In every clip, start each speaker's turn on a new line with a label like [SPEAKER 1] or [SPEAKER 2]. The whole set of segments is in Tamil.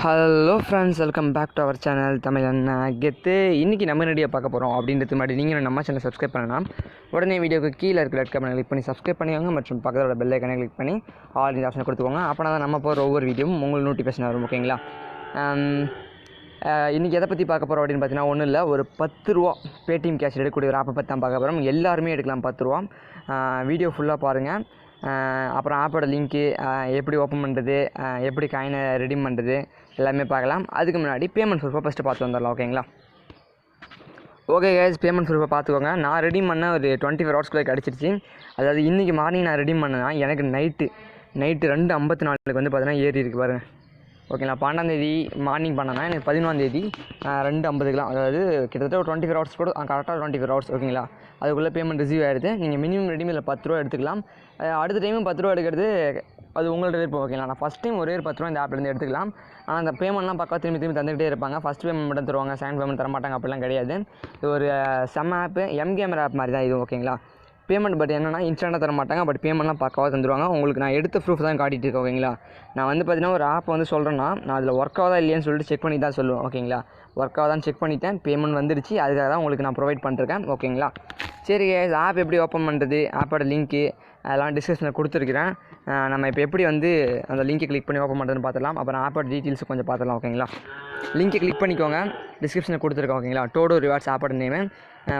[SPEAKER 1] Hello friends, welcome back to our channel Tamizhan Gethu. இன்றைக்கி நம்ம ரெடியாக பார்க்க போகிறோம் அப்படின்றது முன்னாடி நீங்கள் நம்ம சேனல் சப்ஸ்கிரைப் பண்ணலாம். உடனே வீடியோக்கு கீழே இருக்கிற ரெட் கமெண்ட் கிளிக் பண்ணி சப்ஸ்கிரைப் பண்ணிக்கோங்க. மற்றும் பக்கத்தோட பெல் ஐக்கனை கிளிக் பண்ணி ஆல் இந்த ஆப்ஷனை கொடுத்துக்கோங்க. அப்போனா தான் நம்ம போகிற ஒவ்வொரு வீடியோவும் உங்களுக்கு நோட்டிஃபிகேஷன் வரும். ஓகேங்களா? இன்றைக்கி எதை பற்றி பார்க்க போகிறோம் அப்படின்னு பார்த்தீங்கன்னா, ஒன்றும் இல்லை, ஒரு 10 ரூபா பேடிஎம் கேஷ் எடுக்கக்கூடிய ஒரு ஆப்பை பற்றி தான் பார்க்க போகிறோம். எல்லாருமே எடுக்கலாம் 10 ரூபா. வீடியோ ஃபுல்லாக பாருங்கள். அப்புறம் ஆப்போட லிங்க்கு, எப்படி ஓப்பன் பண்ணுறது, எப்படி காயினை ரெடீம் பண்ணுறது எல்லாமே பார்க்கலாம். அதுக்கு முன்னாடி பேமெண்ட் ப்ரூஃபை ஃபஸ்ட்டு பார்த்து வந்துடலாம். ஓகேங்களா? ஓகே கைஸ், பேமெண்ட் ப்ரூஃபை பார்த்துக்கோங்க. நான் ரெடீம் பண்ண ஒரு 24 ஹவர்ஸ்க்குள்ளே கிடச்சிருச்சு. அதாவது இன்றைக்கி மார்னிங் நான் ரெடீம் பண்ணேன்னா எனக்கு நைட்டு 2:54 வந்து பார்த்தீங்கன்னா ஏறி இருக்குது பாருங்கள். ஓகேங்களா? 12ஆந்தேதி மார்னிங் பண்ணேன்னா எனக்கு 11ஆந்தேதி 2:50க்குலாம், அதாவது கிட்டத்தட்ட ஒரு 24 ஹவர்ஸ் கூட கரெக்டாக 24 ஹவர்ஸ். ஓகேங்களா? அதுக்குள்ளே பேமெண்ட் ரிசீவ் ஆகிடுது. நீங்கள் மினிமம் ரெடிமேல 10 ரூபா எடுத்துக்கலாம். அடுத்த டைமும் 10 ரூபா எடுக்கிறது அது உங்கள்ட்ட விருப்பம். ஓகேங்களா? நான் ஃபஸ்ட் டைம் ஒரே ஒரு 10 ரூபா இந்த ஆப்லேருந்து எடுத்துக்கலாம். ஆனால் அந்த பேமெண்ட்லாம் பக்கம் திரும்பி தந்துகிட்டே இருப்பாங்க. ஃபஸ்ட் பேமெண்ட் மட்டும் தருவாங்க, செகண்ட் பேமெண்ட் தர மாட்டாங்க. அப்படிலாம் கிடையாது. இது ஒரு செம்ம ஆப்பு, எம்கேமர் ஆப் மாதிரி தான் இது. ஓகேங்களா? பேமெண்ட் பட் என்னென்னா இன்ஸ்டண்ட்டாக தர மாட்டாங்க, பட் பேமெண்ட்லாம் பக்காவாக தந்துடுவாங்க. உங்களுக்கு நான் எடுத்த ப்ரூஃப் தான் காட்டிகிட்டு இருக்கேன். ஓகேங்களா? நான் வந்து பார்த்தீங்கன்னா ஒரு ஆப் வந்து சொல்கிறேன்னா நான் அதில் ஒர்க் ஆகுதா இல்லையான்னு சொல்லிட்டு செக் பண்ணி தான் சொல்லுவேன். ஓகேங்களா? ஒர்க் ஆகுதான்னு செக் பண்ணிவிட்டேன், பேமெண்ட் வந்துடுச்சு. அதுக்காக தான் உங்களுக்கு நான் ப்ரொவைட் பண்ணிருக்கேன். ஓகேங்களா? சரி, ஆப் எப்படி ஓப்பன் பண்ணுறது, ஆப்போட லிங்க்கு அதெல்லாம் டிஸ்கிரிப்ஷனில் கொடுத்துருக்கிறேன். நம்ம இப்போ எப்படி வந்து அந்த லிங்க்கை கிளிக் பண்ணி ஓப்பன் பண்ணுறதுன்னு பார்த்துலாம். அப்புறம் ஆப்போட டீட்டெயில்ஸ் கொஞ்சம் பார்த்துலாம். ஓகேங்களா? லிங்க்கை கிளிக் பண்ணிக்கோங்க, டிஸ்கிரிப்ஷனில் கொடுத்துருக்கோம். ஓகேங்களா? டோடோ ரிவார்ட்ஸ் ஆப்போட நேமு.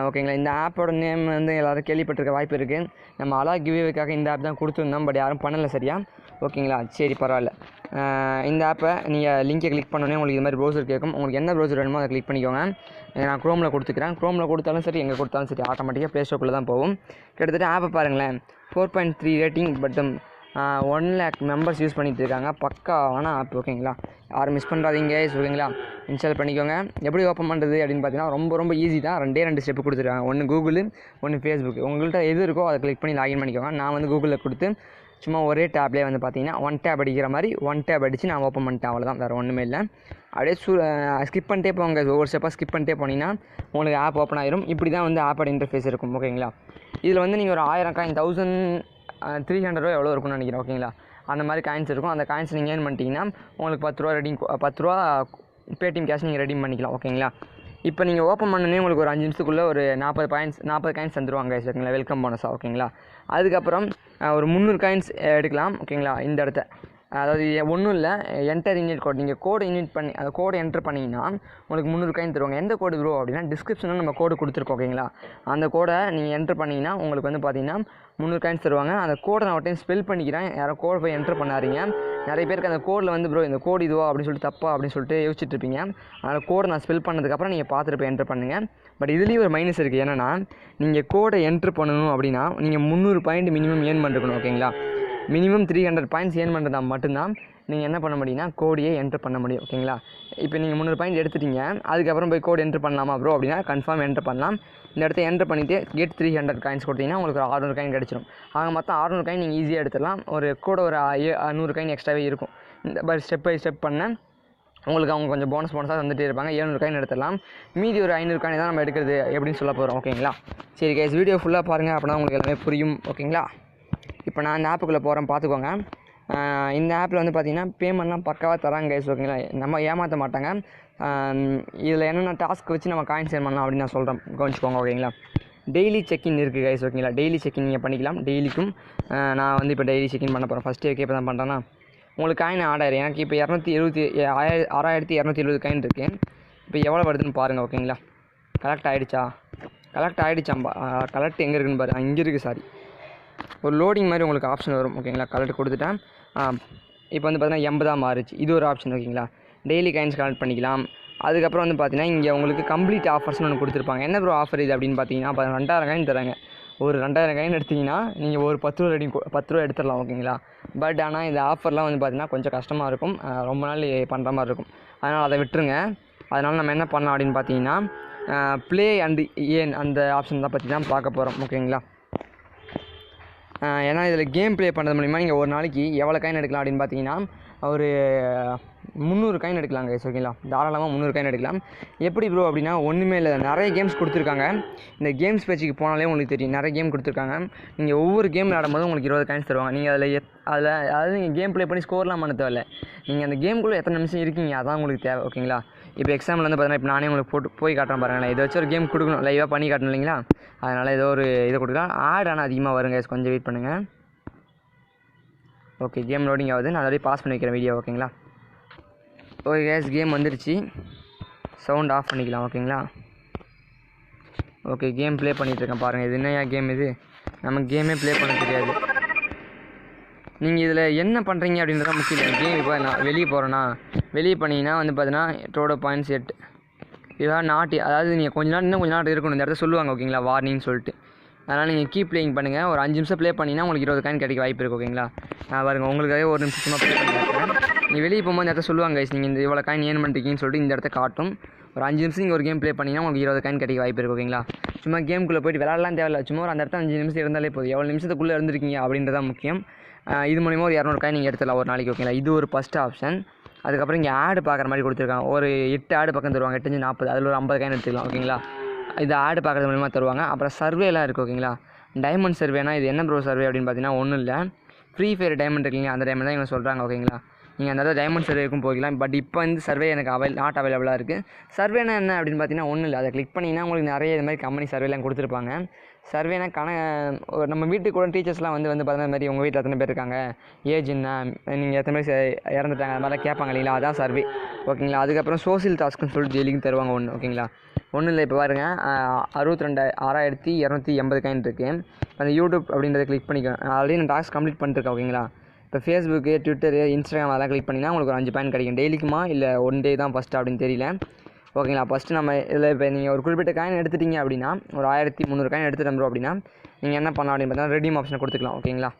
[SPEAKER 1] ஓகேங்களா? இந்த ஆப்போட நேம் வந்து எல்லோரும் கேள்விப்பட்டிருக்க வாய்ப்பு இருக்குது. நம்ம அலா கிவ்வேக்காக இந்த ஆப் தான் கொடுத்துருந்தோம், பட் யாரும் பண்ணலை சரியா. ஓகேங்களா? சரி, பரவாயில்ல. இந்த ஆப்பை நீங்கள் லிங்கை கிளிக் பண்ணோன்னே உங்களுக்கு இது மாதிரி ப்ரௌசர் கேட்கும். உங்களுக்கு என்ன ப்ரௌசர் வேணுமோ அதை கிளிக் பண்ணிக்கோங்க. நான் க்ரோமில் கொடுத்துக்கிறேன். க்ரோமில் கொடுத்தாலும் சரி, எங்கே கொடுத்தாலும் சரி, ஆட்டோமேட்டிக்காக ப்ளே ஸ்டோரில் தான் போகும். கிட்டத்தட்ட ஆப்பை பாருங்களேன், 4.3 rating, but 1 lakh members use பண்ணிகிட்டு இருக்காங்க. பக்காவான ஆப். ஓகேங்களா? யாரும் மிஸ் பண்ணுறாதீங்க. ஓகேங்களா? இன்ஸ்டால் பண்ணிக்கோங்க. எப்படி ஓப்பன் பண்ணுறது அப்படின்னு பார்த்தீங்கன்னா ரொம்ப ஈஸி தான். 2 ஸ்டெப்பு கொடுத்துருக்காங்க. ஒன்று கூகுள், ஒன்று ஃபேஸ்புக். உங்கள்கிட்ட எது இருக்கோ அதை கிளிக் பண்ணி லாகின் பண்ணிக்கோங்க. நான் வந்து கூகுளில் கொடுத்து சும்மா ஒரே டேப்லேயே வந்து பார்த்தீங்கன்னா 1 டேப் அடிக்கிற மாதிரி 1 டேப் அடித்து நான் ஓப்பன் பண்ணிட்டேன். அவ்வளோதான், வேறு ஒன்றுமே இல்லை. அப்படியே ஸ்கிப் பண்ணிட்டே போங்க. ஒவ்வொரு ஸ்டெப்பாக ஸ்கிப் பண்ணிட்டே போனீங்கன்னா உங்களுக்கு ஆப் ஓப்பன் ஆயிரும். இப்படி தான் வந்து ஆப்போட இன்டர்ஃபேஸ் இருக்கும். ஓகேங்களா? இதில் வந்து நீங்கள் ஒரு 1000 காயின் 1300 ரூபா எவ்வளோ இருக்கும்னு நினைக்கிறேன். ஓகேங்களா? அந்த மாதிரி காயின்ஸ் இருக்கும். அந்த காயின்ஸ் நீங்கள் ஏர்ன் பண்ணிட்டீங்கன்னா உங்களுக்கு 10 ரூபா பேடிஎம் கேஷ் நீங்கள் ரெடீம் பண்ணிக்கலாம். ஓகேங்களா? இப்போ நீங்கள் ஓப்பன் பண்ணனே உங்களுக்கு ஒரு 5 நிமிஷத்துக்குள்ளே ஒரு 40 காயின்ஸ் தந்துடுவாங்க. ஓகேங்களா? வெல்கம் போனஸாக. ஓகேங்களா? அதுக்கப்புறம் ஒரு 300 காயின்ஸ் எடுக்கலாம். ஓகேங்களா? இந்த இடத்த அதாவது ஒன்றும் இல்லை, என்டர் இன்வைட் கோட். நீங்கள் கோடை இன்வைட் பண்ணி அந்த கோடை என்டர் பண்ணிங்கன்னா உங்களுக்கு 300 காயின் தருவாங்க. எந்த கோடு ப்ரோ அப்படின்னா டிஸ்கிரிப்ஷனில் நம்ம கோடு கொடுத்துருக்கோம். ஓகேங்களா? அந்த கோடை நீங்கள் என்டர் பண்ணிங்கன்னா உங்களுக்கு வந்து பார்த்தீங்கன்னா 300 காயின்ஸ் தருவாங்க. அந்த கோடை நான் ஒரு டைம் ஸ்பெல் பண்ணிக்கிறேன். யாரோ கோடை போய் என்டர் பண்ணாதீங்க. நிறைய பேருக்கு அந்த கோடில் வந்து ப்ரோ இந்த கோடு இதுவா அப்படின்னு சொல்லிட்டு தப்பா அப்படின்னு சொல்லிட்டு யோசிச்சுட்டு இருப்பீங்க. அதனால் கோடை நான் ஸ்பெல் பண்ணதுக்கப்புறம் நீங்கள் பார்த்துட்டு போய் என்டர் பண்ணுங்கள். பட் இதுலேயும் ஒரு மைனஸ் இருக்குது. என்னென்னா நீங்கள் கோடை என்டர் பண்ணணும் அப்படின்னா நீங்கள் 300 பாயிண்ட் மினிமம் ஏர்ன் பண்ணிருக்கணும். ஓகேங்களா? மினிமம் 300 பாயிண்ட்ஸ் ஏர்ன் பண்ணுறதா மட்டும்தான் நீங்கள் என்ன பண்ண முடியும்னா கோடியை என்டர் பண்ண முடியும். ஓகேங்களா? இப்போ நீங்கள் 300 பாயிண்ட் எடுத்துட்டீங்க, அதுக்கப்புறம் போய் கோடு என்டர் பண்ணலாமா ப்ரோ அப்படின்னா கன்ஃபார்ம் என்டர் பண்ணலாம். இந்த இடத்த என்டர் பண்ணிவிட்டு கெட் 300 காயின்ஸ் கொடுத்தீங்கன்னா உங்களுக்கு ஒரு 600 காயின் கிடச்சிடும். ஆக மொத்தம் 600 காயின் நீங்கள் ஈஸியாக எடுத்துடலாம். ஒரு கூட ஒரு 100 காயின் எக்ஸ்ட்ராவே இருக்கும். இந்த ஸ்டெப் பை ஸ்டெப் பண்ண உங்களுக்கு அவங்க கொஞ்சம் போனஸாக வந்துகிட்டே இருப்பாங்க. 700 காயின் எடுத்துடலாம். மீதி ஒரு 500 காயின் தான் நம்ம எடுக்கிறது எப்படின்னு சொல்ல போகிறோம். ஓகேங்களா? சரி கைஸ், வீடியோ ஃபுல்லாக பாருங்கள், அப்படின்னா உங்களுக்கு எல்லாமே புரியும். ஓகேங்களா? இப்போ நான் இந்த ஆப்புக்குள்ளே போகிறேன், பார்த்துக்கோங்க. இந்த ஆப்பில் வந்து பார்த்திங்கன்னா பேமெண்ட்லாம் பக்காவாக தராங்க கைஸ். ஓகேங்களா? நம்ம ஏமாற்ற மாட்டாங்க. இதில் என்னென்ன டாஸ்க் வச்சு நம்ம காயின்ஸ் ஏர்ன் பண்ணலாம் அப்படின்னு நான் சொல்கிறேன், கவனிச்சுக்கோங்க. ஓகேங்களா? டெய்லி செக்இன் இருக்குது கைஸ். ஓகேங்களா? டெய்லி செக்இன் நீங்கள் பண்ணிக்கலாம். டெய்லிக்கும் நான் வந்து இப்போ டெய்லி செக்இன் பண்ண போகிறேன். ஃபஸ்ட்டு இப்போ தான் பண்ணுறேன்னா உங்களுக்கு காயின் ஆட் ஆயிரும். எனக்கு இப்போ 6270 காயின் இருக்குது. இப்போ எவ்வளோ வருதுன்னு பாருங்கள். ஓகேங்களா? கலெக்ட் ஆகிடுச்சாம்பா. கலெக்ட் எங்கே இருக்குன்னு பாரு. இங்கே இருக்குது. சாரி, ஒரு லோடிங் மாதிரி உங்களுக்கு ஆப்ஷன் வரும். ஓகேங்களா? கலெக்ட் கொடுத்துட்டேன். இப்போ வந்து பார்த்தீங்கன்னா 80 மாறிச்சு. இது ஒரு ஆப்ஷன். ஓகேங்களா? டெய்லி காயின்ஸ் கலெக்ட் பண்ணிக்கலாம். அதுக்கப்புறம் வந்து பார்த்தீங்கன்னா இங்கே உங்களுக்கு கம்ப்ளீட் ஆஃபர்ஸ்னு ஒன்று கொடுத்துருப்பாங்க. என்ன ப்ரோ ஆஃபர் இது அப்படின்னு பார்த்தீங்கன்னா 2000 காயின் தராங்க. ஒரு 2000 காயின் எடுத்திங்கன்னா நீங்கள் ஒரு 10 ரூபா எடுத்துடலாம். ஓகேங்களா? பட் ஆனால் இந்த ஆஃபர்லாம் வந்து பார்த்தீங்கன்னா கொஞ்சம் கஷ்டமாக இருக்கும். ரொம்ப நாள் பண்ணுற மாதிரி இருக்கும். அதனால் அதை விட்டுருங்க. அதனால் நம்ம என்ன பண்ணலாம் அப்படின்னு பார்த்தீங்கன்னா ப்ளே அண்ட் ஏன் அந்த ஆப்ஷன் தான் பற்றி தான் பார்க்க போகிறோம். ஓகேங்களா? ஏன்னா இதில் கேம் ப்ளே பண்ணுறது மூலிமா நீங்கள் ஒரு நாளைக்கு எவ்வளோ காயின் எடுக்கலாம் அப்படின்னு பார்த்தீங்கன்னா ஒரு 300 காயின் எடுக்கலாம் கைஸ் ஓகேங்களா. தாராளமாக 300 காயின் எடுக்கலாம். எப்படி ப்ரோ அப்படின்னா ஒன்றுமே இல்லை, நிறைய கேம்ஸ் கொடுத்துருக்காங்க. இந்த கேம்ஸ் பேஜுக்கு போனாலே உங்களுக்கு தெரியும், நிறைய கேம் கொடுத்துருக்காங்க. நீங்கள் ஒவ்வொரு கேம் விளையாடும்போது உங்களுக்கு 20 காயின்ஸ் தருவாங்க. நீங்கள் அதில் அதாவது நீங்கள் கேம் ப்ளே பண்ணி ஸ்கோர்லாம் பண்ண தேவையில்ல. நீங்கள் அந்த கேம்குள்ளே எத்தனை நிமிஷம் இருக்கீங்க அதான் உங்களுக்கு தேவை ஓகேங்களா. இப்போ எக்ஸாம்பிள் வந்து பார்த்தீங்கன்னா இப்போ நானே உங்களுக்கு போய் காட்டுறேன் பாருங்களேன். இதை வச்சு ஒரு கேம் கொடுக்கணும், லைவாக பண்ணி காட்டணும் இல்லைங்களா. அதனால் ஏதோ ஒரு இதை கொடுக்கலாம். ஆட் ஆனால் அதிகமாக வருங்க, கொஞ்சம் வெயிட் பண்ணுங்கள். ஓகே, கேம் லோடிங் ஆகுது. நான் ஆல்ரெடி பாஸ் பண்ணி வைக்கிறேன் வீடியோ ஓகேங்களா. ஓகே கேஸ், கேம் வந்துருச்சு. சவுண்ட் ஆஃப் பண்ணிக்கலாம் ஓகேங்களா. ஓகே, கேம் ப்ளே பண்ணிகிட்ருக்கேன் பாருங்கள். இது என்னையா கேம் இது, நமக்கு கேமே ப்ளே பண்ண தெரியாது. நீங்கள் இதில் என்ன பண்ணுறீங்க அப்படின்றத முக்கியம் இல்லை. கேம் இப்போ நான் வெளியே போகிறேன்னா வெளியே பண்ணிங்கன்னா வந்து பார்த்தீங்கன்னா டோட்டல் பாயிண்ட்ஸ் 8 இதெல்லாம் நாட்டி, அதாவது நீங்கள் இன்னும் கொஞ்ச நாள் இருக்கணும் இந்த இடத்த சொல்லுவாங்க ஓகேங்களா, வார்னிங் சொல்லிட்டு. அதனால் நீங்கள் கீப் ப்ளேயிங் பண்ணுங்கள். ஒரு 5 நிமிஷம் ப்ளே பண்ணிங்கன்னா உங்களுக்கு 20 காயின் கிடைக்க வாய்ப்பு இருக்குது ஓகேங்களா. நான் பாருங்கள் உங்களுக்காகவே ஒரு நிமிஷமாக ப்ளே பண்ணி பார்க்குறேன். நீங்கள் வெளியே போகும்போது இந்த இடத்த சொல்லுவாங்க கைஸ், நீங்கள் இந்த இவ்வளோ காயின் ஏர்ன் பண்ணிட்டீங்கன்னு சொல்லிட்டு இந்த இடத்த காட்டும். ஒரு 5 நிமிஷம் நீங்கள் ஒரு கேம் ப்ளே பண்ணிங்கன்னா உங்களுக்கு 20 காயின் கிடைக்க வாய்ப்பு இருக்குது ஓகேங்களா. சும்மா கேமுக்குள்ளே போய்ட்டு விளாட்லாம் தேவையில்ல, சும்மா ஒரு அந்த இடத்த 5 நிமிஷம் இருந்தாலே போதும். எவ்வளோ நிமிஷத்துக்குள்ளே இருந்திருக்கீங்க அப்படின்றதான் முக்கியம். இது மூலிமா ஒரு 200 காயின் நீங்கள் எடுத்துடலாம் ஒரு நாளைக்கு ஓகேங்களா. இது ஒரு ஃபஸ்ட் ஆப்ஷன். அதுக்கப்புறம் இங்கே ஆடு பார்க்குற மாதிரி கொடுத்துருக்காங்க. ஒரு 8 ஆடு பக்கம் தருவாங்க, 8 40, அதில் ஒரு 50 காயின் எடுத்துக்கலாம் ஓகேங்களா. இது ஆடு பார்க்குறது மூலிமா தருவாங்க. அப்புறம் சர்வேலாம் இருக்குது ஓகேங்களா. டைமண்ட் சர்வேனா இது என்ன ப்ரோ சர்வே அப்படின்னு பார்த்தீங்கன்னா ஒன்றும் இல்லை, ஃப்ரீ ஃபயர் டைமண்ட் இருக்குங்க, அந்த டைமண்ட் தான் இவங்க சொல்கிறாங்க ஓகேங்களா. நீங்கள் அந்த டைமண்ட் சர்வேக்கும் போய்க்கலாம். பட் இப்போ வந்து சர்வே எனக்கு நாட் அவைலபிளாக இருக்குது. சர்வேனா என்ன அப்படின்னு பார்த்தீங்கன்னா ஒன்றும் இல்லை, அதை கிளிக் பண்ணிங்கன்னா உங்களுக்கு நிறைய இது மாதிரி கம்பெனி சர்வேலாம் கொடுத்துருப்பாங்க. சர்வேனா நம்ம வீட்டுக்கு கூட டீச்சர்ஸ்லாம் வந்து பார்த்தீங்கன்னா மாதிரி உங்கள் வீட்டில் எத்தனை பேர் இருக்காங்க, ஏஜ் என்ன, நீங்கள் எத்தனை பேர் இறந்துட்டாங்க, அது மாதிரிலாம் கேட்பாங்க இல்லைங்களா, அதான் சர்வே ஓகேங்களா. அதுக்கப்புறம் சோசியல் டாஸ்க்குன்னு சொல்லிட்டு டெய்லிக்கும் தருவாங்க ஒன்று ஓகேங்களா. ஒன்றும் இல்லை, இப்போ பாருங்கள் 62,6280 காயின் இருக்குது. அந்த யூடியூப் அப்படின்றத கிளிக் பண்ணிக்கோங்க. ஆல்ரெடி நான் டாஸ்க் கம்ப்ளீட் பண்ணிட்டுருக்கேன் ஓகேங்களா. இப்போ ஃபேஸ்புக்கு, ட்விட்டரு, இன்ஸ்டாகிராம் அதெல்லாம் கிளிக் பண்ணிங்கன்னா உங்களுக்கு ஒரு 5 பாயிண்ட் கிடைக்கும். டெய்லிக்குமா இல்லை ஒன் டே தான் ஃபஸ்ட்டு அப்படின்னு தெரியல ஓகேங்களா. ஃபஸ்ட்டு நம்ம இதில் இப்போ நீங்கள் ஒரு குறிப்பிட்ட காயின் எடுத்துட்டீங்க அப்படின்னா ஒரு 1300 காயின் எடுத்துட்டோம் ப்ரோ அப்படின்னா நீங்கள் என்ன பண்ணலாம் அப்படின்னு பார்த்தீங்கன்னா ரெடீம் ஆப்ஷனை கொடுத்துக்கலாம் ஓகேங்களா.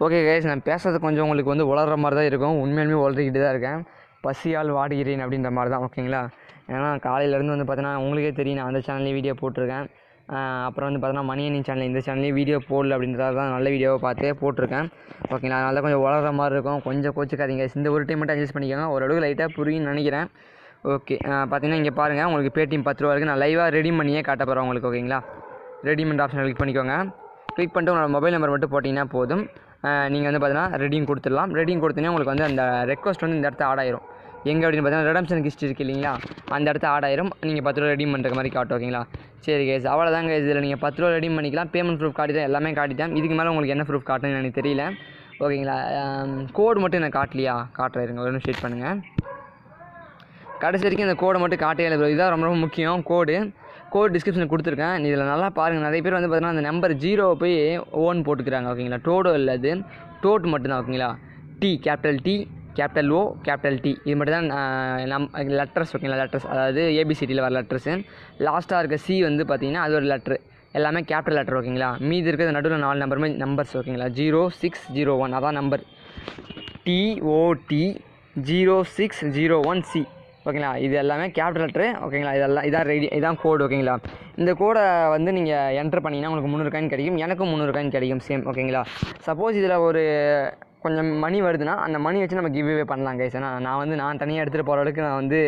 [SPEAKER 1] ஓகே கைஸ், நான் பேசுறது கொஞ்சம் உங்களுக்கு வந்து உளர்ற மாதிரி தான் இருக்கும். உண்மையிலுமே உளறிக்கிட்டு தான் இருக்கேன். பசியால் வாடுகிறேன் அப்படின்ற மாதிரி தான் ஓகேங்களா. ஏன்னா காலையிலேருந்து வந்து பார்த்தீங்கன்னா உங்களுக்கே தெரியும், நான் அந்த சேனல்லேயே வீடியோ போட்டிருக்கேன். அப்புறம் வந்து பார்த்தீங்கன்னா மணியணி சேனல் இந்த சேனல்லேயே வீடியோ போடல அப்படின்றத தான் நல்ல வீடியோவை பார்த்தே போட்டிருக்கேன் ஓகேங்களா. அதனால தான் கொஞ்சம் வளர்கிற மாதிரி இருக்கும், கொஞ்சம் கோச்சிக்காதீங்க. இந்த ஒரு டைம் மட்டும் அட்ஜஸ்ட் பண்ணிக்கோங்க, ஓரளவுக்கு லைட்டாக புரியும்னு நினைக்கிறேன். ஓகே, பார்த்தீங்கன்னா இங்கே பாருங்கள் உங்களுக்கு பேடிஎம் 10 ரூபா இருக்குது. நான் லைவாக ரெடீம் பண்ணியே காட்ட போகிறேன் உங்களுக்கு ஓகேங்களா. ரெடீமெண்ட் ஆப்ஷனை கிளிக் பண்ணிக்கோங்க. கிளிக் பண்ணிட்டு உங்களோட மொபைல் நம்பர் மட்டும் போட்டிங்கன்னா போதும். நீங்கள் வந்து பார்த்தீங்கன்னா ரெடீம் கொடுத்துடலாம். ரெடீம் கொடுத்தீங்கன்னா உங்களுக்கு வந்து அந்த ரெக்வஸ்ட் வந்து இந்த இடத்த ஆட் ஆயிரும். எங்கே அப்படின்னு பார்த்தீங்கன்னா ரெடம்ஷன் கிஸ்ட் இருக்குது இல்லைங்களா, அந்த இடத்த ஆட் ஆயிரும். நீங்கள் 10 ரூபா ரெடீம் பண்ணுற மாதிரி காட்டும் ஓகேங்களா. சரி கேஸ், அவ்வளோதாங்க. இதில் நீங்கள் 10 ரூபா ரெடீம் பண்ணிக்கலாம். பேமெண்ட் ப்ரூஃப் காட்டிட்டேன், எல்லாமே காட்டிட்டேன். இதுக்கு மேலே உங்களுக்கு என்ன ப்ரூஃப் காட்டணும்னு எனக்கு தெரியல ஓகேங்களா. கோடு மட்டும் எனக்கு காட்டலையா, காட்டுறேங்க ஒரு நிமிஷம் வெயிட் பண்ணுங்கள். கடைசி வரைக்கும் இந்த கோடை மட்டும் காட்டே இல்லை, இதுதான் ரொம்ப ரொம்ப முக்கியம். கோட் டிஸ்கிரிப்ஷனில் கொடுத்துருக்கேன். இதில் நல்லா பாருங்கள். நிறைய பேர் வந்து பார்த்தீங்கன்னா அந்த நம்பர் 0 போய் ஓன் போட்டுக்கிறாங்க ஓகேங்களா. டோடோ இல்லை, அது டோட் மட்டும்தான் ஓகேங்களா. T capital T capital O capital T இது மட்டும் தான் லெட்டர்ஸ் ஓகேங்களா. லெட்டர்ஸ் அதாவது ABCDயில் வர லெட்டர்ஸு. லாஸ்ட்டாக இருக்க C வந்து பார்த்தீங்கன்னா அது ஒரு லெட்ரு, எல்லாமே கேபிட்டல் லெட்டர் ஓகேங்களா. மீதி இருக்கிறது நடுவில் 4 நம்பருமே நம்பர்ஸ் ஓகேங்களா. 0601 அதான் நம்பர். TOT 0601C ஓகேங்களா. இது எல்லாமே கேபிட்டல் லெட்ரு ஓகேங்களா. இதான் கோடு ஓகேங்களா. இந்த கோடை வந்து நீங்கள் என்ட்ரு பண்ணிங்கன்னா உங்களுக்கு 300 காயின் கிடைக்கும். எனக்கும் 300 காயின் கிடைக்கும் சேம் ஓகேங்களா. சப்போஸ் இதில் ஒரு கொஞ்சம் மணி வருதுன்னா அந்த மணி வச்சு நம்ம கிவ்வே பண்ணலாம் கைஸ். ஏன்னா நான் தனியாக எடுத்துகிட்டு போகிற அளவுக்கு நான் வந்து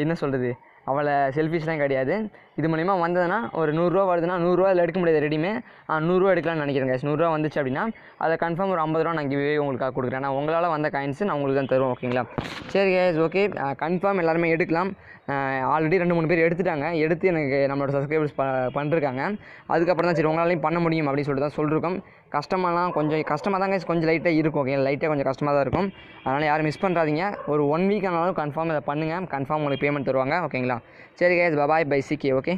[SPEAKER 1] என்ன சொல்கிறது அவளை செல்ஃபிஷ்லாம் கிடையாது. இது மூலிமா வந்ததுன்னா ஒரு 100 ரூபா வருதுன்னா 100 ரூபா இதில் எடுக்க முடியாது ரெடிமே. 100 ரூபா எடுக்கலாம்னு நினைக்கிறேன் கைஸ். 100 ரூபா வந்துச்சு அப்படின்னா அதை கன்ஃபார்ம் ஒரு 50 ரூபா நான் கிவ்வே உங்களுக்காக கொடுக்குறேன். நான் உங்களால் வந்த காயின்ஸ் நான் உங்களுக்கு தான் தருவோம் ஓகேங்களா. சரி கைஸ், ஓகே கன்ஃபார்ம் எல்லாருமே எடுக்கலாம். ஆல்ரெடி 2-3 பேர் எடுத்து எனக்கு நம்மளோட சப்ஸ்கிரைபர்ஸ் பண்ணிருக்காங்க. அதுக்கப்புறம் தான் சரி உங்களாலையும் பண்ண முடியும் அப்படின்னு சொல்லிட்டு தான் சொல்லியிருக்கோம். கொஞ்சம் கஷ்டமாக தான் கைஸ், கொஞ்சம் லைட்டாக இருக்கும் ஓகே, லைட்டாக கொஞ்சம் கஷ்டமாக தான் இருக்கும். அதனால் யாரும் மிஸ் பண்ணுறாதீங்க. ஒரு 1 வீக் ஆனாலும் கன்ஃபார்ம் இதை பண்ணுங்கள், கன்ஃபார்ம் உங்களுக்கு பேமெண்ட் தருவாங்க ஓகேங்களா. சரி கைஸ், பாய் பை சிக்கே ஓகே.